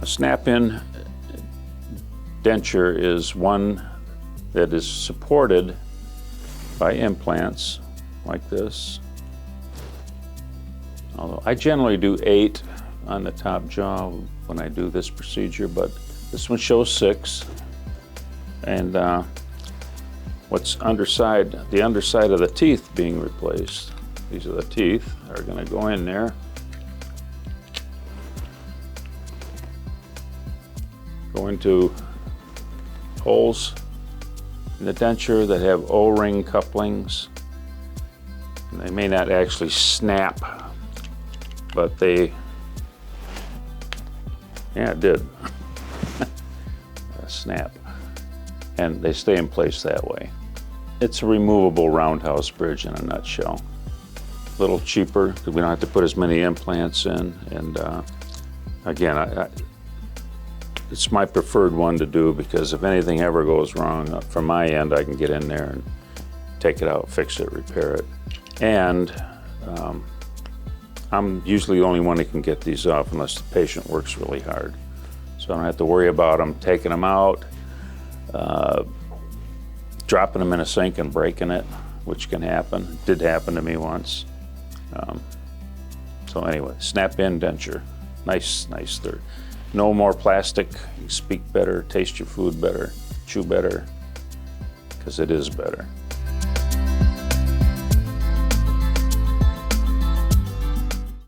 snap-in denture is one that is supported by implants like this. Although I generally do 8 on the top jaw when I do this procedure, but this one shows 6. And what's underside, the underside of the teeth being replaced. These are the teeth that are going to go in there. Go into holes in the denture that have O-ring couplings. And they may not actually snap, but they, yeah, it did. Snap. And they stay in place that way. It's a removable roundhouse bridge in a nutshell. A little cheaper because we don't have to put as many implants in. And again, it's my preferred one to do because if anything ever goes wrong, from my end, I can get in there and take it out, fix it, repair it. And I'm usually the only one who can get these off unless the patient works really hard. So I don't have to worry about them taking them out, dropping them in a sink and breaking it, which can happen. It did happen to me once. So anyway, snap-in denture. Nice. They're no more plastic. You speak better, taste your food better, chew better, because it is better.